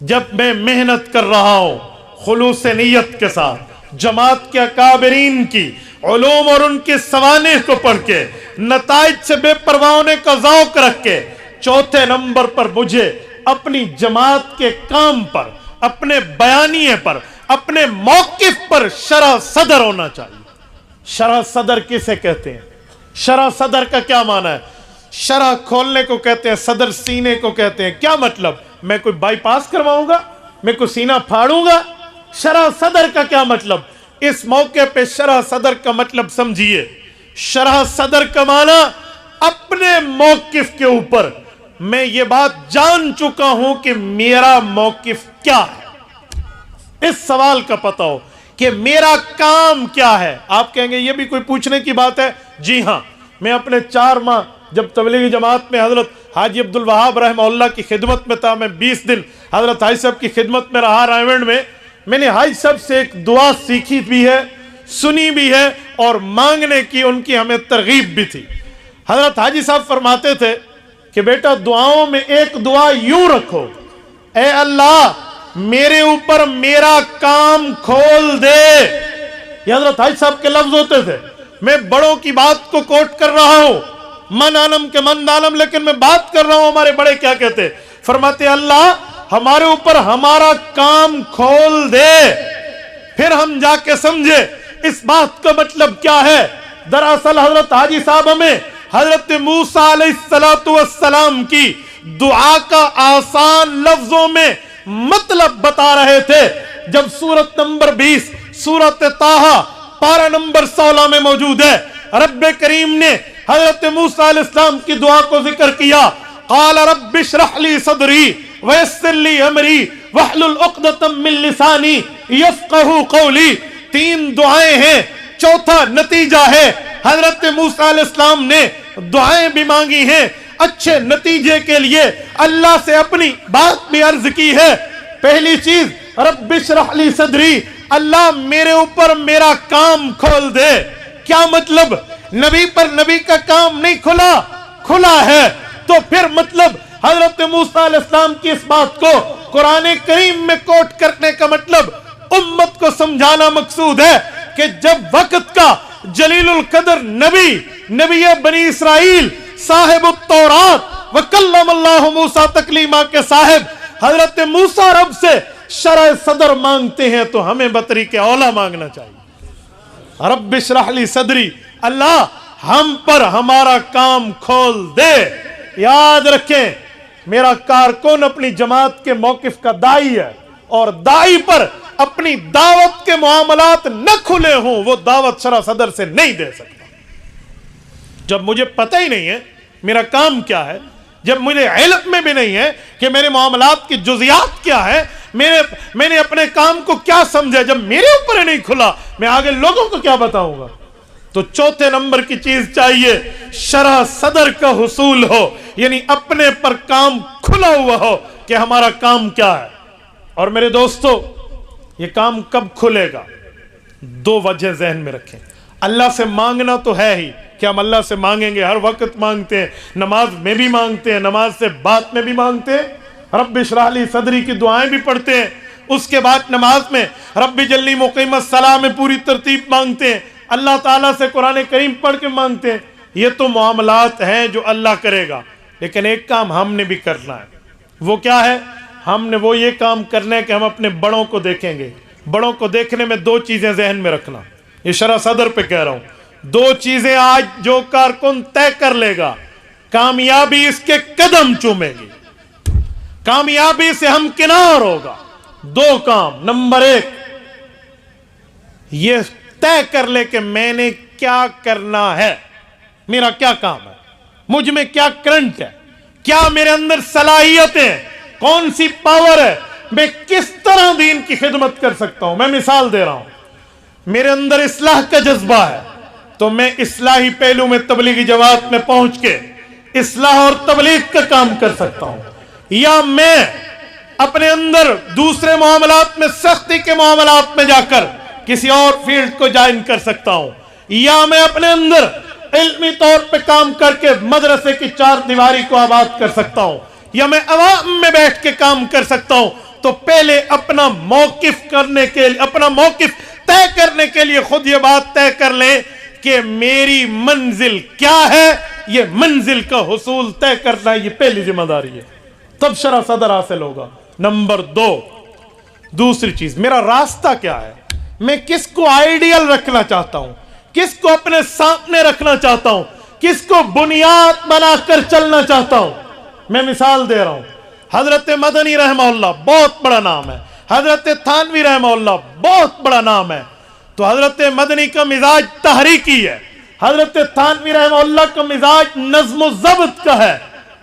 جب میں محنت کر رہا ہوں خلوص نیت کے ساتھ جماعت کے اکابرین کی علوم اور ان کے سوانح کو پڑھ کے نتائج سے بے پرواہ ہونے کا ذوق رکھ کے، چوتھے نمبر پر مجھے اپنی جماعت کے کام پر، اپنے بیانیے پر، اپنے موقف پر شرح صدر ہونا چاہیے۔ شرح صدر کسے کہتے ہیں؟ شرح صدر کا کیا معنی ہے؟ شرح کھولنے کو کہتے ہیں، صدر سینے کو کہتے ہیں۔ کیا مطلب؟ میں کوئی بائی پاس کرواؤں گا؟ میں کوئی سینہ پھاڑوں گا؟ شرح صدر کا کیا مطلب؟ اس موقع پہ شرح صدر کا مطلب سمجھیے۔ شرح صدر کا معنی اپنے موقف کے اوپر میں یہ بات جان چکا ہوں کہ میرا موقف کیا ہے، اس سوال کا پتہ ہو کہ میرا کام کیا ہے۔ آپ کہیں گے یہ بھی کوئی پوچھنے کی بات ہے؟ جی ہاں، میں اپنے 4 ماہ جب تبلیغی جماعت میں حضرت حاجی عبدالوہاب رحمہ اللہ کی خدمت میں تھا، میں 20 دن حضرت حاجی صاحب کی خدمت میں رہا رائے میں نے حاجی صاحب سے ایک دعا سیکھی بھی ہے، سنی بھی ہے، اور مانگنے کی ان کی ہمیں ترغیب بھی تھی۔ حضرت حاجی صاحب فرماتے تھے کہ بیٹا دعاؤں میں ایک دعا یوں رکھو، اے اللہ میرے اوپر میرا کام کھول دے۔ یہ حضرت حاجی صاحب کے لفظ ہوتے تھے۔ میں بڑوں کی بات کو کوٹ کر رہا ہوں، من عالم کے من عالم، لیکن میں بات کر رہا ہوں ہمارے بڑے کیا کہتے، فرماتے اللہ ہمارے اوپر ہمارا کام کھول دے۔ پھر ہم جا کے سمجھے اس بات کا مطلب کیا ہے۔ دراصل حضرت حاجی صاحب ہمیں حضرت موسیٰ علیہ السلام کی دعا کا آسان لفظوں میں مطلب بتا رہے تھے۔ جب سورت نمبر 20 سورت طٰہٰ پارہ نمبر 16 میں موجود ہے، رب کریم نے حضرت موسیٰ علیہ السلام کی دعا کو ذکر کیا، قال رب اشرح لی صدری ویسر لی امری واحلل عقدۃ من لسانی یفقہوا قولی۔ 3 دعائیں ہیں، چوتھا نتیجہ ہے۔ حضرت موسیٰ علیہ السلام نے دعائیں بھی مانگی ہیں، اچھے نتیجے کے لیے اللہ سے اپنی بات بھی عرض کی ہے۔ پہلی چیز رب اشرح لی صدری، اللہ میرے اوپر میرا کام کھول دے۔ کیا مطلب؟ نبی پر نبی کا کام نہیں کھلا ہے، تو پھر مطلب حضرت موسیٰ علیہ السلام کی اس بات کو قرآن کریم میں کوٹ کرنے کا مطلب امت کو سمجھانا مقصود ہے کہ جب وقت کا جلیل القدر نبی بنی اسرائیل صاحب التورات وکلم اللہ موسیٰ تکلیما کے صاحب حضرت موسیٰ رب سے شرح صدر مانگتے ہیں تو ہمیں بطریق اولا مانگنا چاہیے۔ رب اشرح لی صدری، اللہ ہم پر ہمارا کام کھول دے۔ یاد رکھیں میرا کارکن اپنی جماعت کے موقف کا دائی ہے، اور دائی پر اپنی دعوت کے معاملات نہ کھلے ہوں وہ دعوت شرح صدر سے نہیں دے سکتا۔ جب مجھے پتہ ہی نہیں ہے میرا کام کیا ہے، جب مجھے علم میں بھی نہیں ہے کہ میرے معاملات کی جزیات کیا ہے، میں نے اپنے کام کو کیا سمجھا، جب میرے اوپر ہی نہیں کھلا میں آگے لوگوں کو کیا بتاؤں گا۔ تو چوتھے نمبر کی چیز چاہیے، شرح صدر کا حصول ہو، یعنی اپنے پر کام کھلا ہوا ہو کہ ہمارا کام کیا ہے۔ اور میرے دوستو یہ کام کب کھلے گا؟ 2 وجہ ذہن میں رکھیں۔ اللہ سے مانگنا تو ہے ہی کہ ہم اللہ سے مانگیں گے، ہر وقت مانگتے ہیں، نماز میں بھی مانگتے ہیں، نماز سے بعد میں بھی مانگتے ہیں، رب اشرح لی صدری کی دعائیں بھی پڑھتے ہیں، اس کے بعد نماز میں رب جلی مقیم الصلاۃ میں پوری ترتیب مانگتے ہیں، اللہ تعالیٰ سے قرآن کریم پڑھ کے مانگتے ہیں۔ یہ تو معاملات ہیں جو اللہ کرے گا، لیکن ایک کام ہم نے بھی کرنا ہے۔ وہ کیا ہے؟ ہم نے وہ یہ کام کرنا ہے کہ ہم اپنے بڑوں کو دیکھیں گے۔ بڑوں کو دیکھنے میں 2 چیزیں ذہن میں رکھنا، یہ شرح صدر پہ کہہ رہا ہوں۔ 2 چیزیں آج جو کارکن طے کر لے گا کامیابی اس کے قدم چومے گی، کامیابی سے ہمکنار ہوگا۔ 2 کام۔ نمبر 1 یہ طے کر لے کہ میں نے کیا کرنا ہے، میرا کیا کام ہے، مجھ میں کیا کرنٹ ہے، کیا میرے اندر صلاحیتیں، کون سی پاور ہے، میں کس طرح دین کی خدمت کر سکتا ہوں۔ میں مثال دے رہا ہوں، میرے اندر اصلاح کا جذبہ ہے تو میں اصلاحی پہلو میں تبلیغی جماعت میں پہنچ کے اصلاح اور تبلیغ کا کام کر سکتا ہوں، یا میں اپنے اندر دوسرے معاملات میں سختی کے معاملات میں جا کر کسی اور فیلڈ کو جوائن کر سکتا ہوں، یا میں اپنے اندر علمی طور پہ کام کر کے مدرسے کی 4 دیواری کو آباد کر سکتا ہوں، یا میں عوام میں بیٹھ کے کام کر سکتا ہوں، تو پہلے اپنا موقف کرنے کے لیے، اپنا موقف طے کرنے کے لیے خود یہ بات طے کر لیں کہ میری منزل کیا ہے. یہ منزل کا حصول طے کرنا یہ پہلی ذمہ داری ہے، تب شرح صدر حاصل ہوگا. نمبر 2، دوسری چیز، میرا راستہ کیا ہے؟ میں کس کو آئیڈیل رکھنا چاہتا ہوں، کس کو اپنے سامنے رکھنا چاہتا ہوں، کس کو بنیاد بنا کر چلنا چاہتا ہوں. میں مثال دے رہا ہوں، حضرت مدنی رحمہ اللہ بہت بڑا نام ہے، حضرت تھانوی رحمہ اللہ بہت بڑا نام ہے. تو حضرت مدنی کا مزاج تحریکی ہے، حضرت تھانوی رحمہ اللہ کا مزاج نظم و ضبط کا ہے.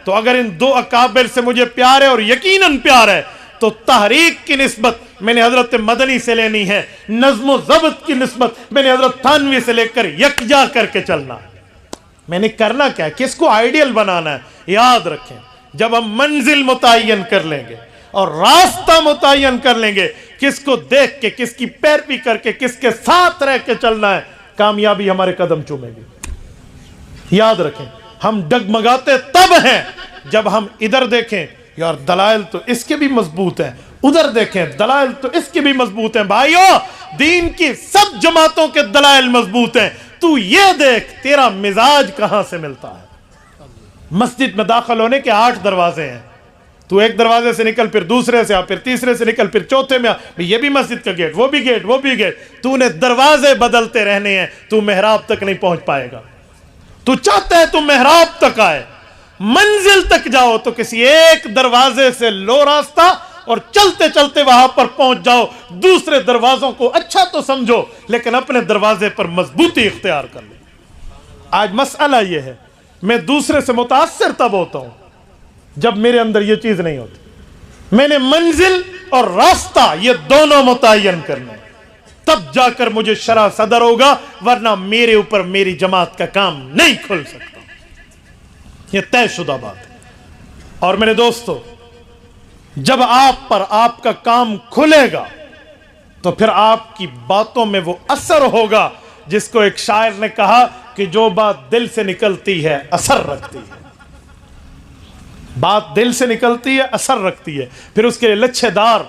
تو اگر ان دو اکابر سے مجھے پیار ہے، اور یقیناً پیار ہے، تو تحریک کی نسبت میں نے حضرت مدنی سے لینی ہے، نظم و ضبط کی نسبت میں نے حضرت تھانوی سے لے کر یکجا کر کے چلنا. میں نے کرنا کیا ہے؟ کس کو آئیڈیل بنانا ہے؟ یاد رکھیں، جب ہم منزل متعین کر لیں گے اور راستہ متعین کر لیں گے، کس کو دیکھ کے، کس کی پیروی کر کے، کس کے ساتھ رہ کے چلنا ہے، کامیابی ہمارے قدم چومے گی. یاد رکھیں، ہم ڈگمگاتے تب ہیں جب ہم ادھر دیکھیں یار دلائل تو اس کے بھی مضبوط ہیں، ادھر دیکھیں دلائل تو اس کے بھی مضبوط ہیں. بھائیو، دین کی سب جماعتوں کے دلائل مضبوط ہیں، تو یہ دیکھ تیرا مزاج کہاں سے ملتا ہے. مسجد میں داخل ہونے کے 8 دروازے ہیں، تو ایک دروازے سے نکل، پھر دوسرے سے آ، پھر تیسرے سے نکل، پھر چوتھے میں آ. یہ بھی مسجد کا گیٹ، وہ بھی گیٹ، وہ بھی گیٹ. تو نے دروازے بدلتے رہنے ہیں، تو محراب تک نہیں پہنچ پائے گا. تو چاہتا ہے تو محراب تک آئے، منزل تک جاؤ، تو کسی ایک دروازے سے لو راستہ اور چلتے چلتے وہاں پر پہنچ جاؤ. دوسرے دروازوں کو اچھا تو سمجھو، لیکن اپنے دروازے پر مضبوطی اختیار کر لو. آج مسئلہ یہ ہے، میں دوسرے سے متاثر تب ہوتا ہوں جب میرے اندر یہ چیز نہیں ہوتی. میں نے منزل اور راستہ یہ دونوں متعین کرنا ہے، تب جا کر مجھے شرح صدر ہوگا، ورنہ میرے اوپر میری جماعت کا کام نہیں کھل سکتا. یہ طے شدہ بات ہے. اور میرے دوستو، جب آپ پر آپ کا کام کھلے گا تو پھر آپ کی باتوں میں وہ اثر ہوگا جس کو ایک شاعر نے کہا کہ جو بات دل سے نکلتی ہے اثر رکھتی ہے. بات دل سے نکلتی ہے، اثر رکھتی ہے. پھر اس کے لیے لچھے دار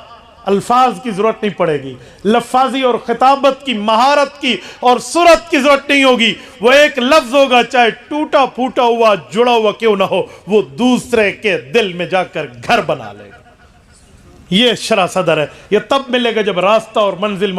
الفاظ کی ضرورت نہیں پڑے گی، لفاظی اور خطابت کی مہارت کی اور صورت کی ضرورت نہیں ہوگی. وہ ایک لفظ ہوگا، چاہے ٹوٹا پھوٹا ہوا، جڑا ہوا کیوں نہ ہو، وہ دوسرے کے دل میں جا کر گھر بنا لے گا. یہ شرح صدر ہے. یہ تب ملے گا جب راستہ اور منزل